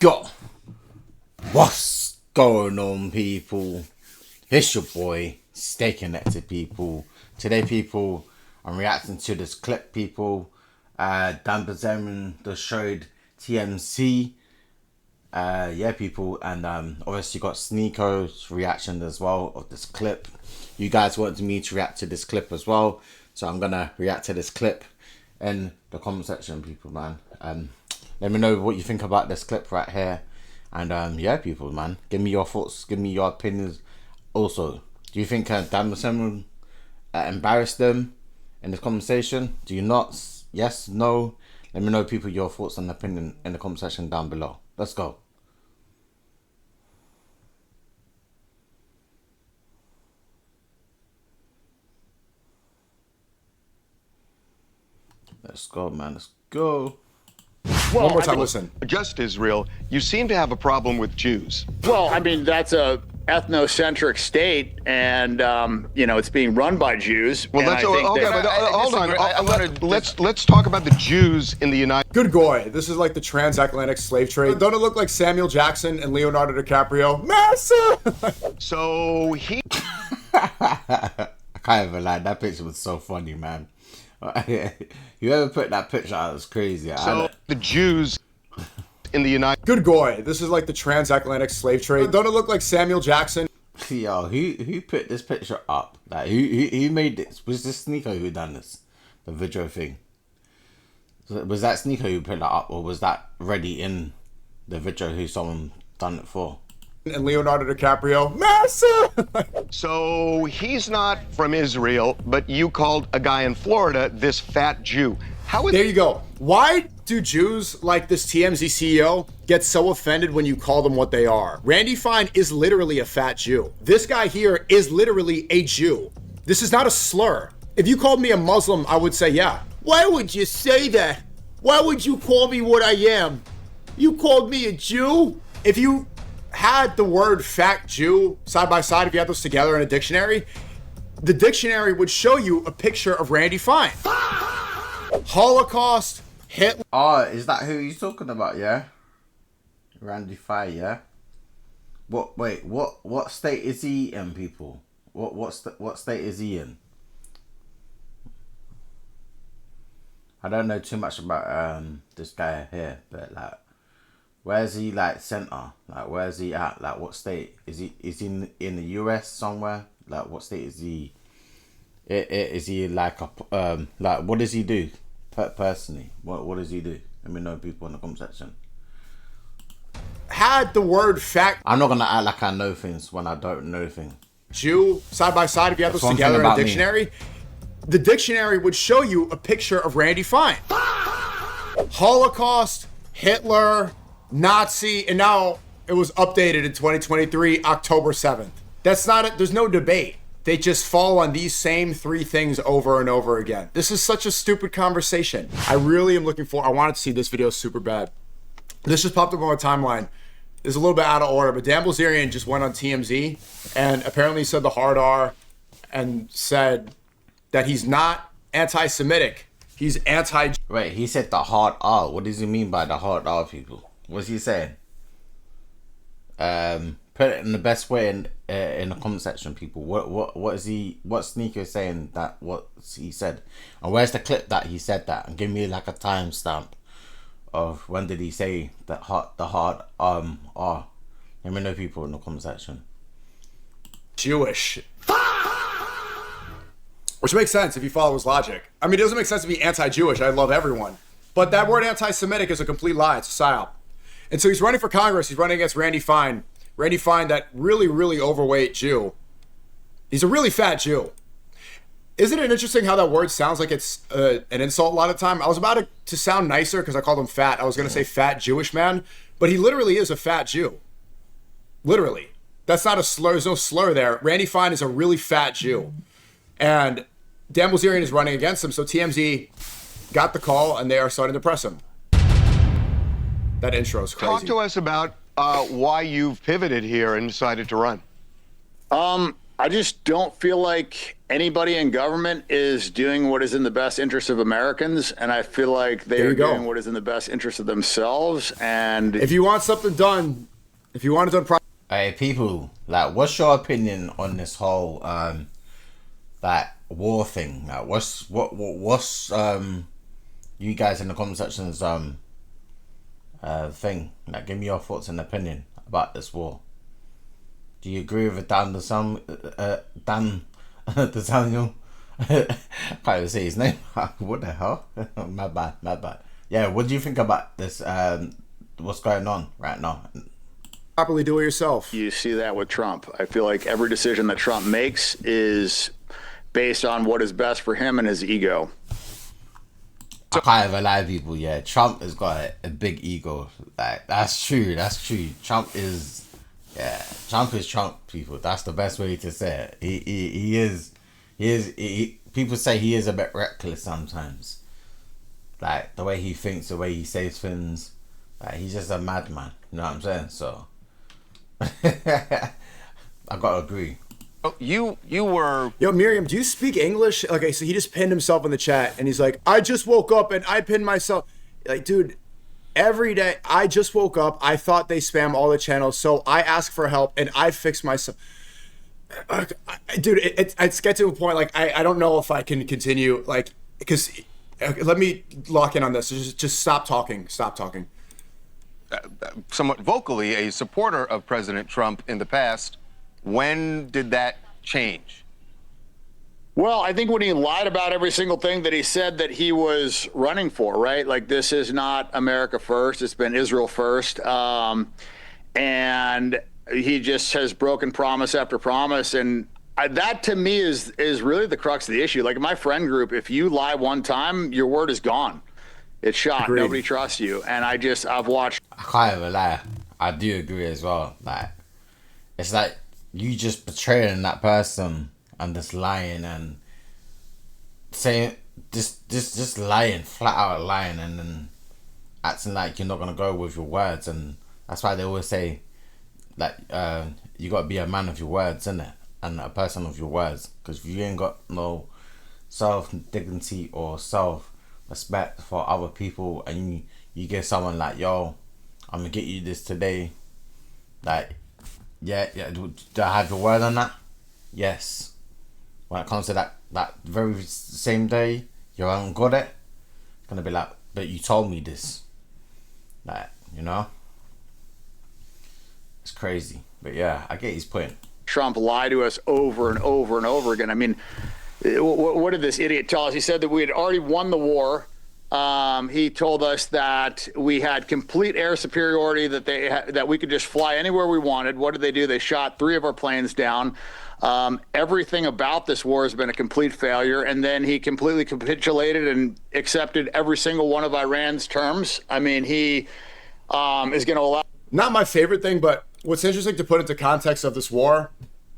Yo, what's going on, people? It's your boy, Stay Connected, people. Today, people, I'm reacting to this clip, people. Bilzerian just showed TMZ. Yeah, people, and obviously got Sneako's reaction as well of this clip. You guys wanted me to react to this clip as well, so I'm gonna react to this clip in the comment section, people, man. Let me know what you think about this clip right here, and yeah, people, man, give me your thoughts, give me your opinions. Also, do you think Bilzerian embarrassed them in this conversation? Do you not? Yes, no? Let me know, people, your thoughts and opinion in the comment section down below. Let's go. Let's go, man. Let's go. Well, One more time, listen. Just Israel, you seem to have a problem with Jews. Well, I mean, that's a ethnocentric state, and you know, it's being run by Jews. Well, that's okay, but hold on. Let's talk about the Jews in the United. Good goy. This is like the transatlantic slave trade. Don't it look like Samuel Jackson and Leonardo DiCaprio? Massa. So he. I can't even lie. That picture was so funny, man. Whoever put that picture out was crazy. So the Jews in the United. Good goy. This is like the transatlantic slave trade. Don't it look like Samuel Jackson? Yo, who put this picture up? Like who made this? Was this Sneako who done this? The video thing. Was that Sneako who put that up, or was that already in the video who someone done it for? And Leonardo DiCaprio. Massa. So he's not from Israel, but you called a guy in Florida this fat Jew. How is There you go. Why do Jews like this TMZ CEO get so offended when you call them what they are? Randy Fine is literally a fat Jew. This guy here is literally a Jew. This is not a slur. If you called me a Muslim, I would say, yeah. Why would you say that? Why would you call me what I am? You called me a Jew? If you had the word fat Jew side by side, if you had those together in a dictionary, the dictionary would show you a picture of Randy Fine. Holocaust, Hitler. Oh, is that who he's talking about? Yeah, Randy Fine. Yeah. What? Wait. What state is he in, people? What state is he in? I don't know too much about this guy here, but like, where's he like center? Like, where's he at? Like, what state is he? Is he in the US somewhere? Like, what state is he? Is he like a like, what does he do personally? What does he do? Let me know, people, in the comment section. Had the word fat I'm not gonna act like I know things when I don't know things. Jew side by side, if you have those together in a dictionary, the dictionary would show you a picture of Randy Fine. Holocaust, Hitler, Nazi, and now it was updated in 2023, October 7th. That's not it. There's no debate. They just fall on these same three things over and over again. This is such a stupid conversation. I really am looking for, I wanted to see this video super bad. This just popped up on my timeline. It's a little bit out of order, but Bilzerian just went on TMZ and apparently said the hard R and said that he's not anti-Semitic. He's anti- Wait, he said the hard R. What does he mean by the hard R, people? What's he saying? Put it in the best way in the comment section, people. What is he? What's Sneako saying that what he said? And where's the clip that he said that? And give me like a timestamp of when did he say that the hard R. Let me know, people, in the comment section. Jewish. Which makes sense if you follow his logic. I mean, it doesn't make sense to be anti-Jewish. I love everyone. But that word anti-Semitic is a complete lie. It's a psyop. And so he's running for Congress. He's running against Randy Fine. Randy Fine, that really, really overweight Jew. He's a really fat Jew. Isn't it interesting how that word sounds like it's an insult a lot of time? I was about to sound nicer because I called him fat. I was going to say fat Jewish man. But he literally is a fat Jew. Literally. That's not a slur. There's no slur there. Randy Fine is a really fat Jew. And Bilzerian is running against him. So TMZ got the call and they are starting to press him. That intro is crazy. Talk to us about why you've pivoted here and decided to run. I just don't feel like anybody in government is doing what is in the best interest of Americans, and I feel like they are doing what is in the best interest of themselves. And if you want something done, if you want it done properly. Hey, people, like, what's your opinion on this whole that war thing? Like, what's you guys in the comment sections thing? Like, give me your thoughts and opinion about this war. Do you agree with Dan Daniel? I can't even say his name. What the hell? My bad. Yeah, what do you think about this? What's going on right now? Properly do it yourself. You see that with Trump. I feel like every decision that Trump makes is based on what is best for him and his ego. I can't even lie, people. Yeah, Trump has got a big ego. Like, that's true. Trump is Trump, people. That's the best way to say it. He is. People say he is a bit reckless sometimes. Like, the way he thinks, the way he says things. Like, he's just a madman. You know what I'm saying? So, I gotta agree. Oh, you were... Yo, Miriam, do you speak English? Okay, so he just pinned himself in the chat, and he's like, I just woke up and I pinned myself. Like, dude, every day, I just woke up. I thought they spam all the channels, so I asked for help, and I fixed myself. Dude, it's get to a point, like, I don't know if I can continue, like, because... let me lock in on this. Just stop talking. Stop talking. Somewhat vocally a supporter of President Trump in the past. When did that change? Well, I think when he lied about every single thing that he said that he was running for, right? Like, this is not America first. It's been Israel first. And he just has broken promise after promise. And that to me is really the crux of the issue. Like, in my friend group, if you lie one time, your word is gone. It's shot. Agreed. Nobody trusts you. And I've watched. I can't even lie. I do agree as well. Like, it's like you just betraying that person and just lying and saying just lying, flat out lying, and then acting like you're not gonna go with your words. And that's why they always say that you gotta be a man of your words, innit? And a person of your words. Because if you ain't got no self-dignity or self-respect for other people, and you get someone like, yo, I'm gonna get you this today, like, yeah, do I have your word on that? Yes. When it comes to that very same day, you haven't got it, it's gonna be like, but you told me this. Like, you know? It's crazy. But yeah, I get his point. Trump lied to us over and over and over again. I mean, what did this idiot tell us? He said that we had already won the war. He told us that we had complete air superiority, that we could just fly anywhere we wanted. What did they do? They shot 3 of our planes down. Everything about this war has been a complete failure. And then he completely capitulated and accepted every single one of Iran's terms. I mean, he is going to allow... Not my favorite thing, but what's interesting to put into context of this war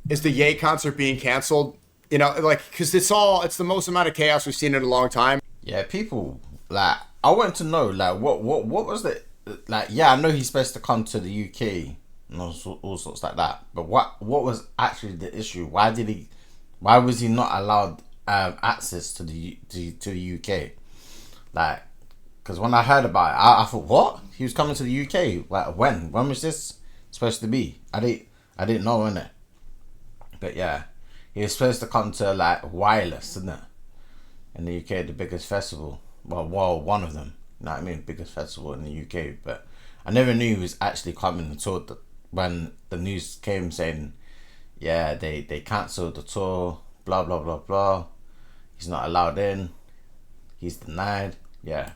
is the Ye concert being canceled. You know, like, because it's the most amount of chaos we've seen in a long time. Yeah, people, like, I want to know, like, what was the, like, yeah, I know he's supposed to come to the UK and all sorts like that, but what was actually the issue? Why was he not allowed access to the UK? Like, because when I heard about it, I thought, what? He was coming to the UK? Like, when was this supposed to be? I didn't know, innit? But yeah, he was supposed to come to, like, Wireless, isn't it? In the UK, the biggest festival. Well, one of them. You know what I mean? Biggest festival in the UK. But I never knew he was actually coming until when the news came saying, yeah, they cancelled the tour, blah, blah, blah, blah. He's not allowed in. He's denied. Yeah.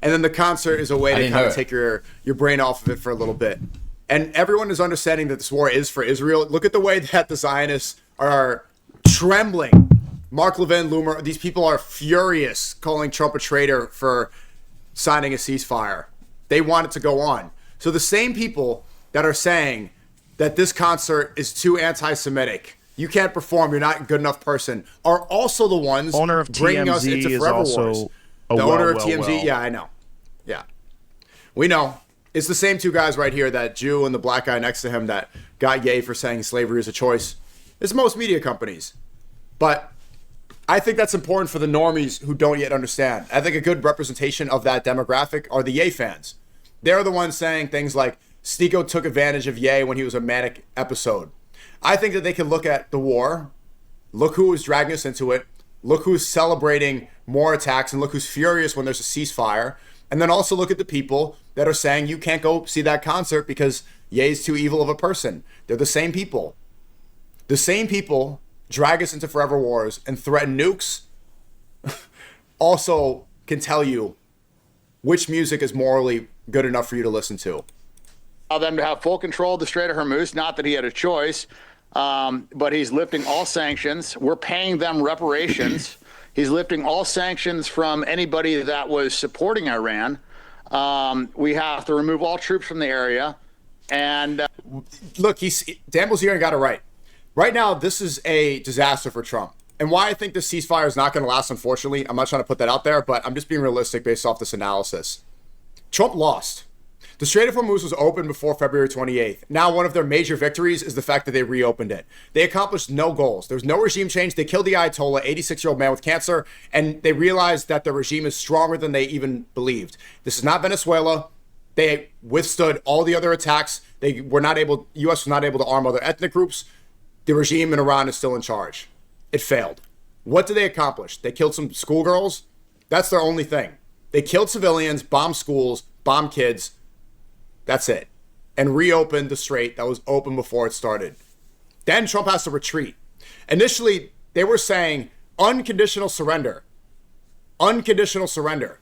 And then the concert is a way to kind of take your brain off of it for a little bit. And everyone is understanding that this war is for Israel. Look at the way that the Zionists are trembling. Mark Levin, Loomer, these people are furious, calling Trump a traitor for signing a ceasefire. They want it to go on. So the same people that are saying that this concert is too anti-Semitic, you can't perform, you're not a good enough person, are also the ones owner of bringing TMZ us into is forever also wars. A the owner of TMZ, well. yeah, I know. Yeah. We know. It's the same two guys right here, that Jew and the black guy next to him that got Ye for saying slavery is a choice. It's most media companies. But I think that's important for the normies who don't yet understand. I think a good representation of that demographic are the Ye fans. They're the ones saying things like, Stiko took advantage of Ye when he was a manic episode. I think that they can look at the war, look who is dragging us into it, look who's celebrating more attacks, and look who's furious when there's a ceasefire, and then also look at the people that are saying you can't go see that concert because Ye's too evil of a person. They're the same people. The same people drag us into forever wars and threaten nukes also can tell you which music is morally good enough for you to listen to. Allow them to have full control of the Strait of Hormuz. Not that he had a choice, but he's lifting all sanctions. We're paying them reparations. He's lifting all sanctions from anybody that was supporting Iran. We have to remove all troops from the area. And look, Dan Bilzerian got it right. Right now, this is a disaster for Trump. And why I think this ceasefire is not going to last, unfortunately, I'm not trying to put that out there, but I'm just being realistic based off this analysis. Trump lost. The Strait of Hormuz was open before February 28th. Now, one of their major victories is the fact that they reopened it. They accomplished no goals. There was no regime change. They killed the Ayatollah, 86-year-old man with cancer, and they realized that the regime is stronger than they even believed. This is not Venezuela. They withstood all the other attacks. U.S. was not able to arm other ethnic groups. The regime in Iran is still in charge. It failed. What did they accomplish? They killed some schoolgirls. That's their only thing. They killed civilians, bombed schools, bombed kids. That's it. And reopened the strait that was open before it started. Then Trump has to retreat. Initially, they were saying unconditional surrender. Unconditional surrender.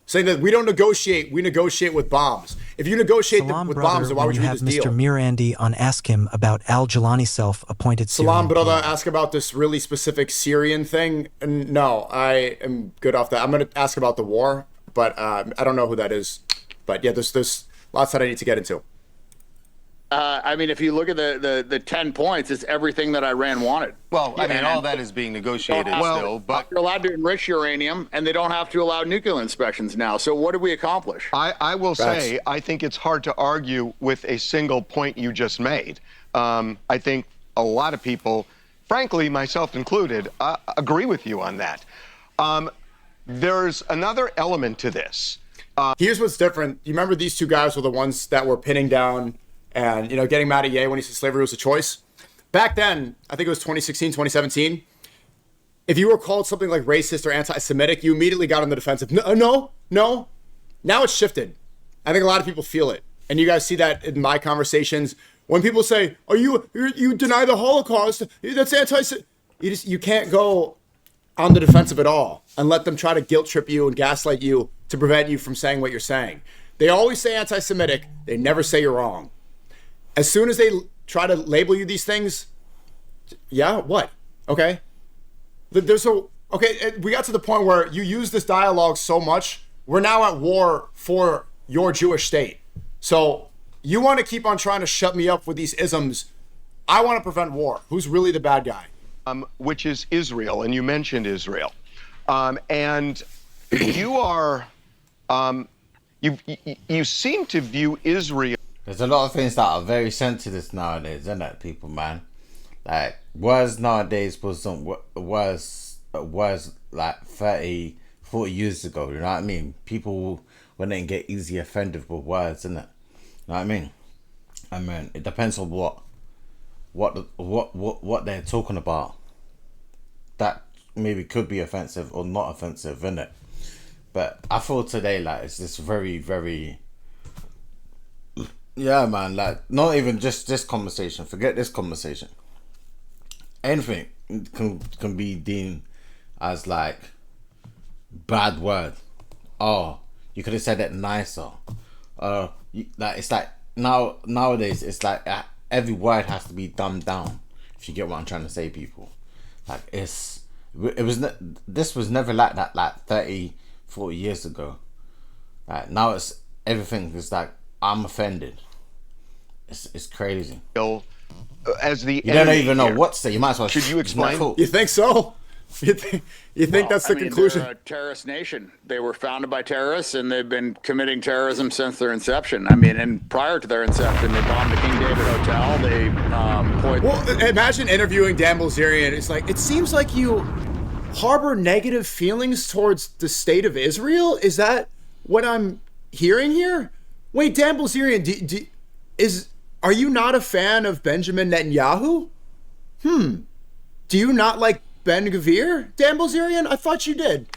Saying that we don't negotiate, we negotiate with bombs. If you negotiate with bombs, then why would you do this deal? Mr. Mirandi on Ask Him about al-Jilani self-appointed Syrian. Salam, brother, ask about this really specific Syrian thing. No, I am good off that. I'm going to ask about the war, but I don't know who that is. But yeah, there's lots that I need to get into. I mean, if you look at the 10 points, it's everything that Iran wanted. Well, I mean, all that is being negotiated still, but they're allowed to enrich uranium, and they don't have to allow nuclear inspections now. So what did we accomplish? I will say, I think it's hard to argue with a single point you just made. I think a lot of people, frankly, myself included, agree with you on that. There's another element to this. Here's what's different. You remember these two guys were the ones that were pinning down and, getting mad at Ye when he said slavery was a choice. Back then, I think it was 2016, 2017, if you were called something like racist or anti-Semitic, you immediately got on the defensive. No. Now it's shifted. I think a lot of people feel it. And you guys see that in my conversations. When people say, you deny the Holocaust, that's anti-Semitic. You can't go on the defensive at all and let them try to guilt trip you and gaslight you to prevent you from saying what you're saying. They always say anti-Semitic. They never say you're wrong. As soon as they try to label you these things, yeah, what? Okay. We got to the point where you use this dialogue so much, we're now at war for your Jewish state. So you want to keep on trying to shut me up with these isms. I want to prevent war. Who's really the bad guy? Which is Israel, and you mentioned Israel. And you are, you seem to view Israel. There's a lot of things that are very sensitive nowadays, isn't it, people, man? Like, words nowadays was like 30, 40 years ago, you know what I mean? People wouldn't get easily offended with words, isn't it? You know what I mean? I mean, it depends on what they're talking about. That maybe could be offensive or not offensive, isn't it? But I feel today like it's just very, very, yeah, man, like not even just this conversation, forget this conversation. Anything can be deemed as like bad word. Oh, you could have said it nicer. Like it's like nowadays it's like every word has to be dumbed down. If you get what I'm trying to say, people. Like this was never like that like 30, 40 years ago. Like now it's everything is like I'm offended. It's crazy. As the you don't even know what to say. You might as well. Should you explain? You think so? You think that's the conclusion? They're a terrorist nation. They were founded by terrorists, and they've been committing terrorism since their inception. I mean, and prior to their inception, they bombed the King David Hotel. They Well, imagine interviewing Dan Bilzerian. It's like, it seems like you harbor negative feelings towards the state of Israel. Is that what I'm hearing here? Wait, Dan Bilzerian, are you not a fan of Benjamin Netanyahu? Do you not like Ben Gvir? Dan Bilzerian? I thought you did.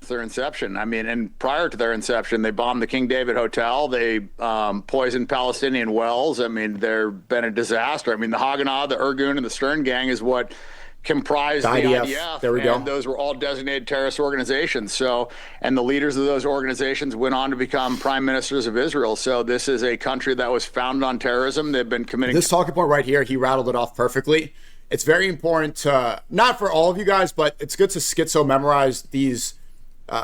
Their inception. I mean, and prior to their inception, they bombed the King David Hotel. They poisoned Palestinian wells. I mean, they've been a disaster. I mean, the Haganah, the Irgun, and the Stern Gang is what comprised the IDF. There we go. And those were all designated terrorist organizations. So, and the leaders of those organizations went on to become prime ministers of Israel. So this is a country that was founded on terrorism. They've been committing. This talking point right here, he rattled it off perfectly. It's very important to, not for all of you guys, but it's good to schizo memorize these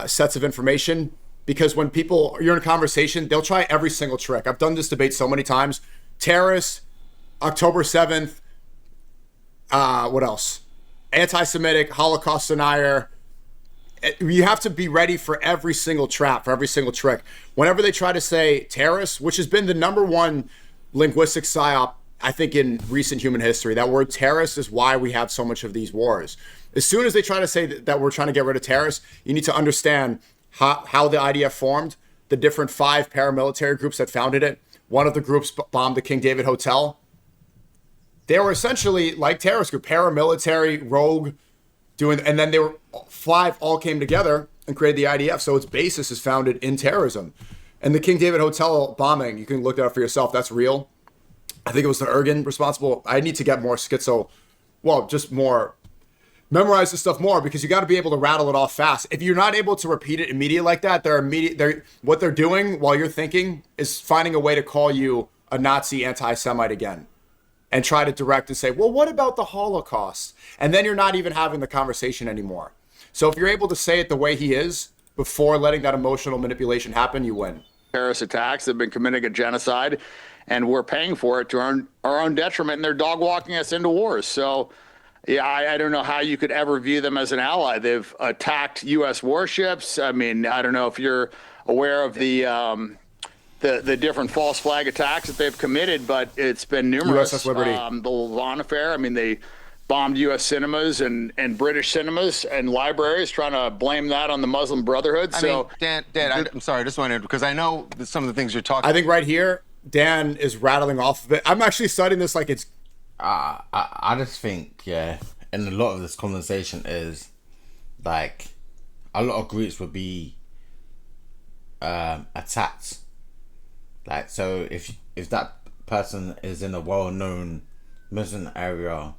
sets of information, because when you're in a conversation, they'll try every single trick. I've done this debate so many times. Terrorists, October 7th, what else? Anti-Semitic, Holocaust denier. You have to be ready for every single trap, for every single trick. Whenever they try to say terrorists, which has been the number one linguistic psyop, I think, in recent human history, that word terrorist is why we have so much of these wars. As soon as they try to say that we're trying to get rid of terrorists, you need to understand how the IDF formed, the different 5 paramilitary groups that founded it. One of the groups bombed the King David Hotel. They were essentially like terrorist group, paramilitary, rogue, and then 5 all came together and created the IDF. So its basis is founded in terrorism. And the King David Hotel bombing, you can look that up for yourself. That's real. I think it was the Irgun responsible. I need to get more just more, memorize this stuff more, because you got to be able to rattle it off fast. If you're not able to repeat it immediately like that, what they're doing while you're thinking is finding a way to call you a Nazi anti-Semite again and try to direct and say, well, what about the Holocaust? And then you're not even having the conversation anymore. So if you're able to say it the way he is before letting that emotional manipulation happen, you win. Terrorist attacks have been committing a genocide, and we're paying for it to our own detriment, and they're dog walking us into wars. So, yeah, I don't know how you could ever view them as an ally. They've attacked U.S. warships. I mean, I don't know if you're aware of the different false flag attacks that they've committed, but it's been numerous. USS Liberty. The Lavon affair. I mean, they bombed U.S. cinemas and British cinemas and libraries, trying to blame that on the Muslim Brotherhood. I mean, Dan, I'm sorry, I just wanted, because I know that some of the things you're talking. I think right here, Dan is rattling off of it. I'm actually studying this like it's. I just think, and a lot of this conversation is like a lot of groups would be attacked. Like, so if that person is in a well-known Muslim area,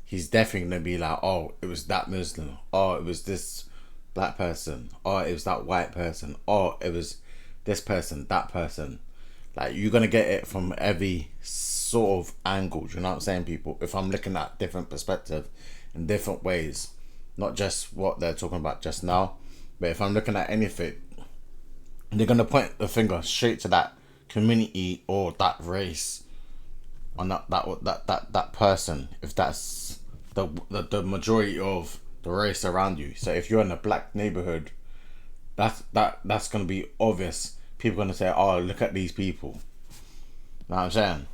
he's definitely gonna be like, oh, it was that Muslim, oh, it was this black person, oh, it was that white person, oh, it was this person, that person. Like, you're gonna get it from every sort of angle. Do you know what I'm saying, people? If I'm looking at different perspective in different ways, not just what they're talking about just now, but if I'm looking at anything, they're gonna point the finger straight to that community or that race on that person, if that's the majority of the race around you. So if you're in a black neighborhood, that's gonna be obvious. People are gonna say, oh, look at these people. Know what I'm saying?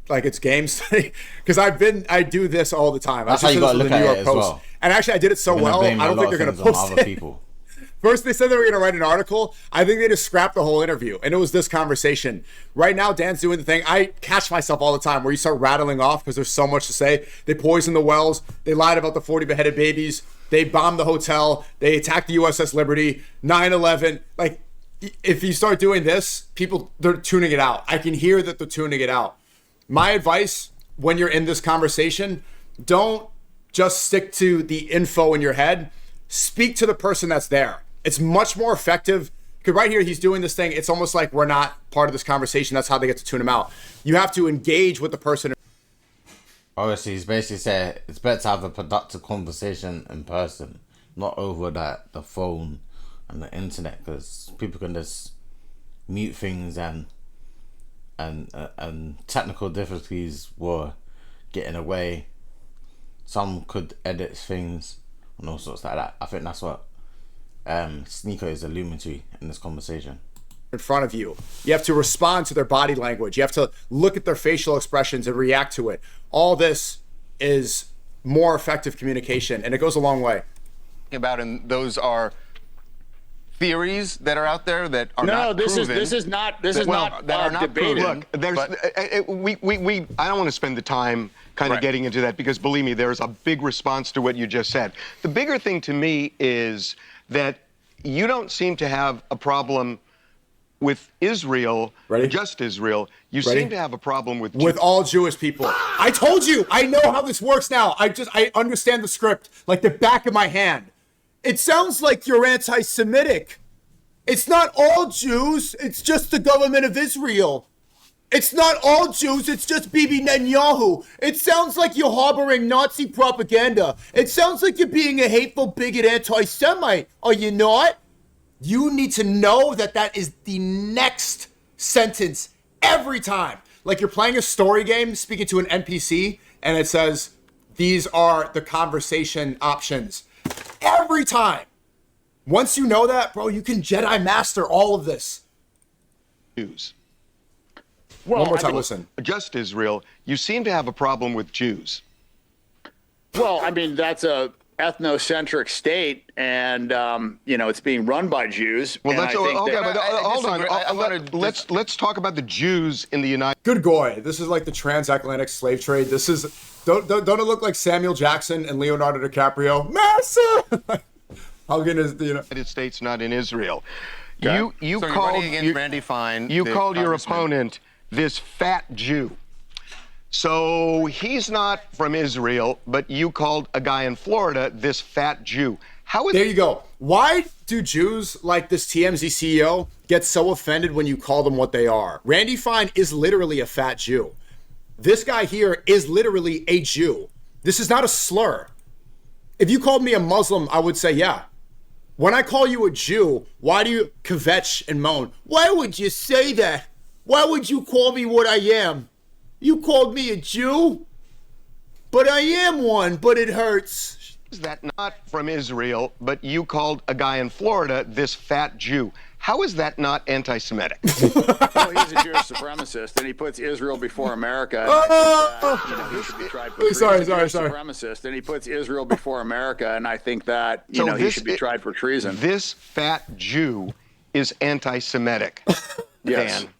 Like, it's game study, because I do this all the time. That's how you gotta look at it as well. And actually, I did it so well, I don't think they're gonna post it. People. First, they said they were going to write an article. I think they just scrapped the whole interview, and it was this conversation. Right now, Dan's doing the thing. I catch myself all the time where you start rattling off because there's so much to say. They poisoned the wells. They lied about the 40 beheaded babies. They bombed the hotel. They attacked the USS Liberty. 9/11. Like, if you start doing this, people, they're tuning it out. I can hear that they're tuning it out. My advice when you're in this conversation, don't just stick to the info in your head. Speak to the person that's there. It's much more effective, because right here he's doing this thing. It's almost like we're not part of this conversation. That's how they get to tune him out. You have to engage with the person. Obviously, he's basically said it's better to have a productive conversation in person, not over the phone and the internet, because people can just mute things and technical difficulties were getting away. Some could edit things and all sorts like that. I think that's what Sneaker is alluding to in this conversation. In front of you, you have to respond to their body language. You have to look at their facial expressions and react to it. All this is more effective communication, and it goes a long way. About, and those are theories that are out there that are not proven. This is not debated. Look, there's I don't want to spend the time kind of getting into that, because believe me, there's a big response to what you just said. The bigger thing to me is that you don't seem to have a problem with Israel, just Israel. You seem to have a problem with all Jewish people. I told you, I know how this works now. I understand the script like the back of my hand. It sounds like you're anti-Semitic. It's not all Jews. It's just the government of Israel. It's not all Jews. It's just Bibi Netanyahu. It sounds like you're harboring Nazi propaganda. It sounds like you're being a hateful, bigot, anti-Semite. Are you not? You need to know that that is the next sentence every time. Like you're playing a story game, speaking to an NPC, and it says, these are the conversation options. Every time. Once you know that, bro, you can Jedi master all of this. Jews. Well, one more time, listen. Just Israel. You seem to have a problem with Jews. Well, I mean, that's a ethnocentric state, and it's being run by Jews. Well, hold on. Let's talk about the Jews in the United. Good goy. This is like the transatlantic slave trade. This is don't it look like Samuel Jackson and Leonardo DiCaprio? Massa. How good is the United States, not in Israel? Okay. You called Randy Fine. You called your opponent this fat Jew. So he's not from Israel, but you called a guy in Florida this fat Jew. How is there you go. Why do Jews like this TMZ CEO get so offended when you call them what they are? Randy Fine is literally a fat Jew. This guy here is literally a Jew. This is not a slur. If you called me a Muslim, I would say, yeah. When I call you a Jew, why do you kvetch and moan? Why would you say that? Why would you call me what I am? You called me a Jew? But I am one, but it hurts. Is that not from Israel, but you called a guy in Florida this fat Jew? How is that not anti-Semitic? Well, he's a Jewish supremacist, and he puts Israel before America. He should be tried for sorry. Supremacist, and he puts Israel before America, and I think that he should be tried for treason. This fat Jew is anti-Semitic. Yes. Dan.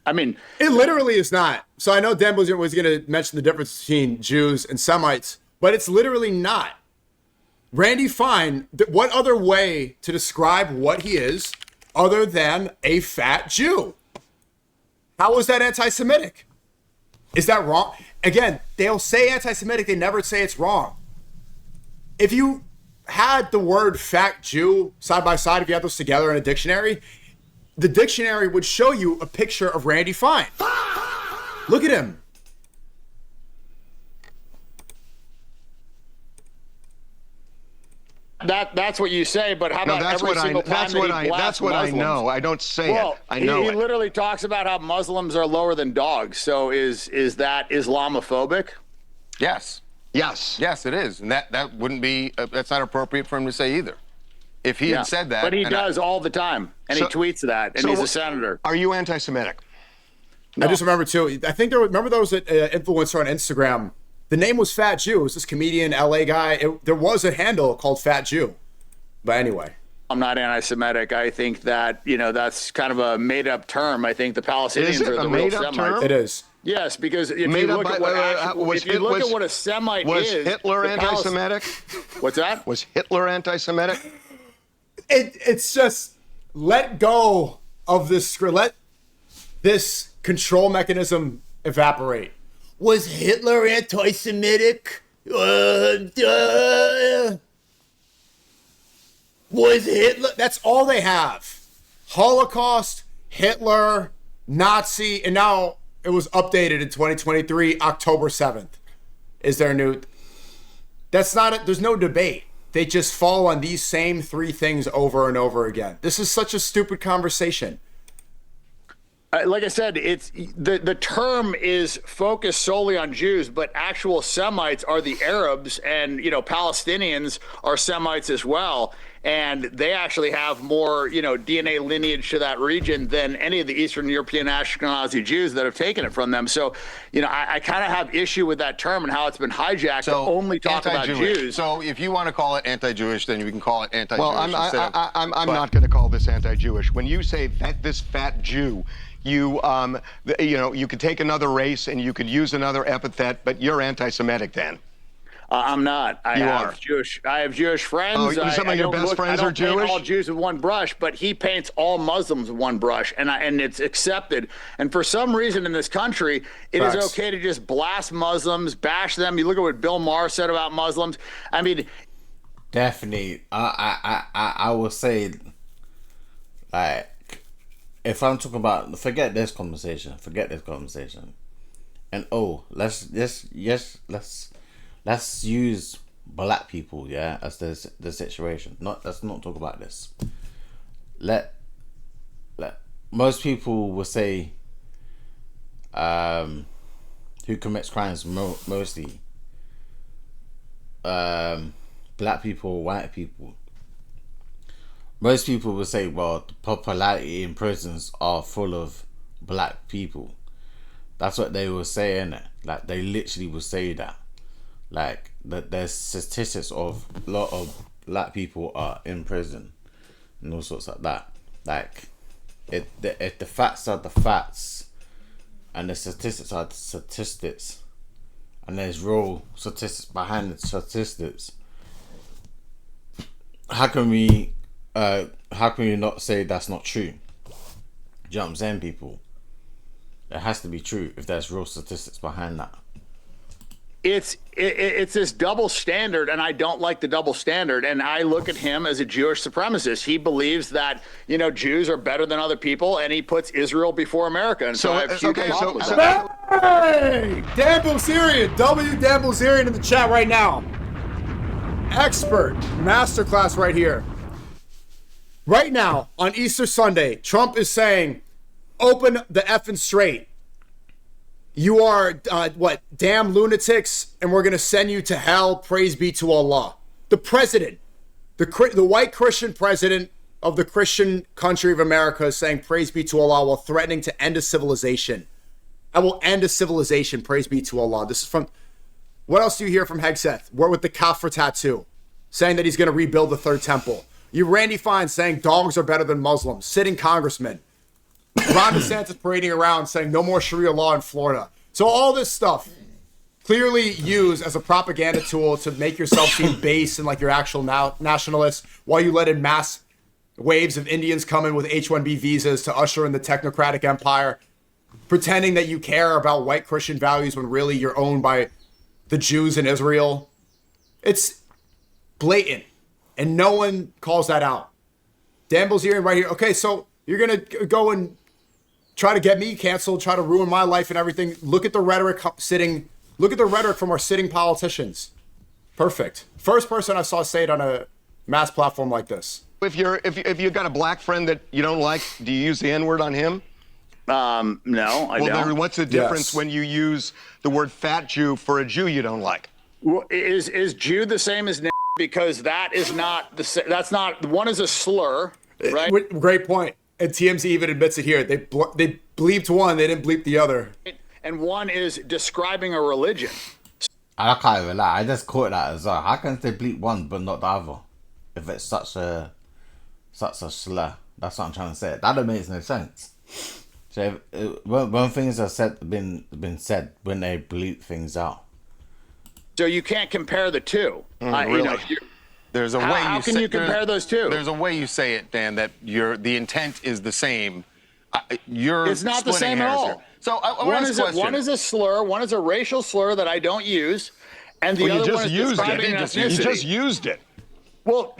I mean, it literally is not. So I know Dan was going to mention the difference between Jews and Semites, but it's literally not. Randy Fine, what other way to describe what he is other than a fat Jew? How is that anti-Semitic? Is that wrong? Again, they'll say anti-Semitic, they never say it's wrong. If you had the word fat Jew side by side, if you had those together in a dictionary, the dictionary would show you a picture of Randy Fine. Look at him. That's what you say, but how about every single time that he blasts That's what Muslims? I know. I don't say it. I know he literally talks about how Muslims are lower than dogs. So is that Islamophobic? Yes. Yes. Yes, it is. And that wouldn't be, that's not appropriate for him to say either. If he had said that. But he does all the time. And he tweets that. And he's a senator. Are you anti-Semitic? No. I just remember, too. I think there was an influencer on Instagram. The name was Fat Jew. It was this comedian, LA guy. There was a handle called Fat Jew. But anyway. I'm not anti-Semitic. I think that, that's kind of a made-up term. I think the Palestinians are the real Semites. Term? It is. Yes, because if you look at what a Semite is... Was Hitler anti-Semitic? What's that? Was Hitler anti-Semitic? It's just let go of this. Let this control mechanism evaporate. Was Hitler anti-Semitic? Was Hitler? That's all they have. Holocaust, Hitler, Nazi, and now it was updated in 2023, October 7th. Is there a new? That's not. There's no debate. They just fall on these same three things over and over again. This is such a stupid conversation. Like I said, it's the term is focused solely on Jews, but actual Semites are the Arabs, and Palestinians are Semites as well, and they actually have more DNA lineage to that region than any of the Eastern European Ashkenazi Jews that have taken it from them. So, I kind of have issue with that term and how it's been hijacked to only talk about Jews. So if you want to call it anti-Jewish, then you can call it anti-Jewish. Well, I'm not going to call this anti-Jewish. When you say that this fat Jew, you could take another race and you could use another epithet, but you're anti-Semitic then. I'm not. I have Jewish friends. Oh, some of your best friends are Jewish? I don't paint all Jews with one brush, but he paints all Muslims with one brush, and it's accepted. And for some reason in this country, it is okay to just blast Muslims, bash them. You look at what Bill Maher said about Muslims. I mean, definitely. I will say, like, if I'm talking about, forget this conversation, and let's use black people, as the situation. Let's not talk about this. Let most people will say, who commits crimes mostly, black people, white people. Most people will say, well, the popularity in prisons are full of black people. That's what they will say, innit? Like, they literally will say that. Like, that there's statistics of a lot of black people are in prison and all sorts like that. Like, if the facts are the facts and the statistics are the statistics and there's real statistics behind the statistics, how can we not say that's not true? Do you know what I'm saying, people? It has to be true if there's real statistics behind that. It's this double standard, and I don't like the double standard. And I look at him as a Jewish supremacist. He believes that Jews are better than other people, and he puts Israel before America. And so I have huge problem with that. Hey, Dan Bilzerian, Dan Bilzerian in the chat right now. Expert masterclass right here. Right now on Easter Sunday, Trump is saying, "Open the effing straight. You are, damn lunatics, and we're going to send you to hell. Praise be to Allah." The president, the white Christian president of the Christian country of America is saying, "Praise be to Allah," while threatening to end a civilization. I will end a civilization, praise be to Allah. This is from, what else do you hear from Hegseth? We're with the Kafir tattoo, saying that he's going to rebuild the third temple. You Randy Fine saying dogs are better than Muslims. Sitting congressman. Ron DeSantis parading around saying no more Sharia law in Florida. So all this stuff clearly used as a propaganda tool to make yourself seem base and like you're actual nationalists, while you let in mass waves of Indians come in with H-1B visas to usher in the technocratic empire, pretending that you care about white Christian values when really you're owned by the Jews in Israel. It's blatant, and no one calls that out. Dan Bilzerian right here. Okay, so you're going to go and try to get me canceled, try to ruin my life and everything. Look at the rhetoric from our sitting politicians. Perfect. First person I saw say it on a mass platform like this. If you've got a black friend that you don't like, do you use the N-word on him? No, I don't. Well, then what's the difference when you use the word fat Jew for a Jew you don't like? Well, is Jew the same as n-? Because that is not that's not, one is a slur, right? Great point. And TMZ even admits it here. They bleeped one, they didn't bleep the other. And one is describing a religion. I can't even lie. I just caught that as well. How can they bleep one but not the other? If it's such a slur, that's what I'm trying to say. That don't make no sense. So when things are been said, when they bleep things out. So you can't compare the two. Really? There's a way. How can you compare those two? There's a way you say it, Dan, that the intent is the same. It's not the same at all. So one is a slur, one is a racial slur that I don't use, and the other one is describing an ethnicity. You just used it. Well,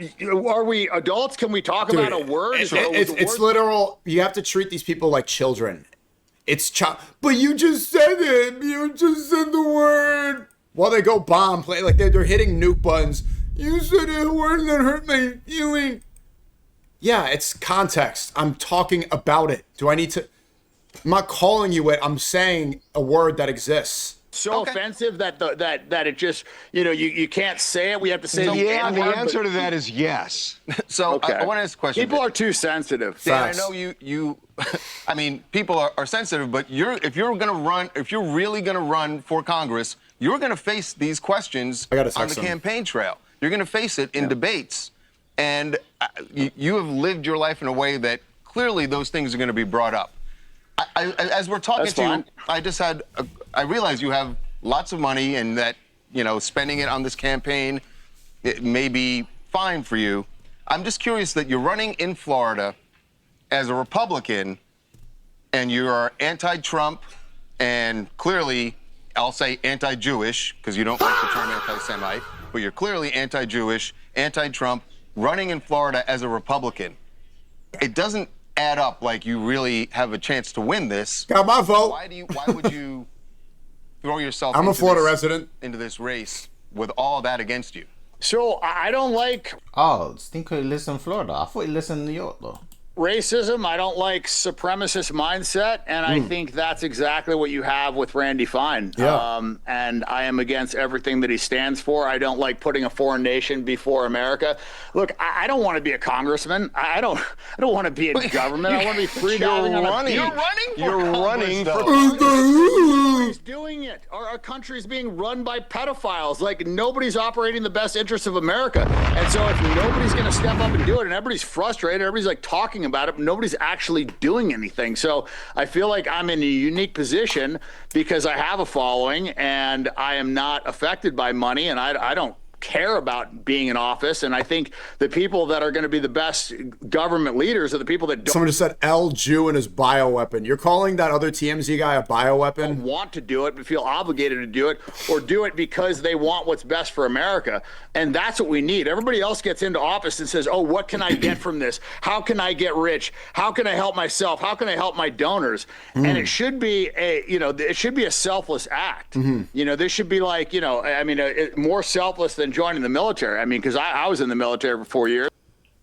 are we adults? Can we talk about a word? It's literal. You have to treat these people like children. But you just said it. You just said the word. While they go bomb play, like they're hitting nuke buttons. You said a word that hurt my feeling. Yeah, it's context. I'm talking about it. Do I need to? I'm not calling you it. I'm saying a word that exists. So offensive that it just, you can't say it. We have to say the answer to that is yes. So Okay. I want to ask a question. People are too sensitive. Dan, Facts. I know you I mean, people are sensitive, but if you're really gonna run for Congress, you're gonna face these questions on the campaign trail. You're gonna face it in debates, and you have lived your life in a way that clearly those things are gonna be brought up. As we're talking That's to fine. you, I realize you have lots of money, and that spending it on this campaign, it may be fine for you. I'm just curious that you're running in Florida as a Republican, and you are anti-Trump, and clearly, I'll say anti-Jewish, because you don't like the term anti-Semite, but you're clearly anti-Jewish, anti-Trump, running in Florida as a Republican. It doesn't add up like you really have a chance to win this. Got my vote. Why would you throw yourself I'm a Florida resident. into this race with all that against you? So I don't like Oh, Stinker lives in Florida. I thought he lived in New York, though. racism. I don't like supremacist mindset, and I think that's exactly what you have with Randy Fine. Yeah. And I am against everything that he stands for. I don't like putting a foreign nation before America. Look, I don't want to be a congressman. I don't want to be in government. I want to be free diving on a beach. You're running for Nobody's doing it. Our country is being run by pedophiles. Like, nobody's operating the best interests of America. And so if nobody's going to step up and do it, and everybody's frustrated, everybody's like talking about it, but nobody's actually doing anything. So I feel like I'm in a unique position because I have a following and I am not affected by money, and I don't care about being in office. And I think the people that are going to be the best government leaders are the people that don't Someone just said L Jew in his bioweapon. You're calling that other TMZ guy a bioweapon? want to do it but feel obligated to do it, or do it because they want what's best for America. And that's what we need. Everybody else gets into office and says, oh, what can I get from this? How can I get rich? How can I help myself? How can I help my donors? And it should be it should be a selfless act. This should be like, more selfless than joining the military. I mean, because I was in the military for 4 years.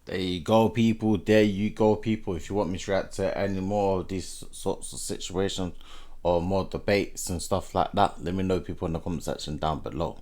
There you go, people. There you go, people. If you want me to react to any more of these sorts of situations or more debates and stuff like that, let me know, people, in the comment section down below.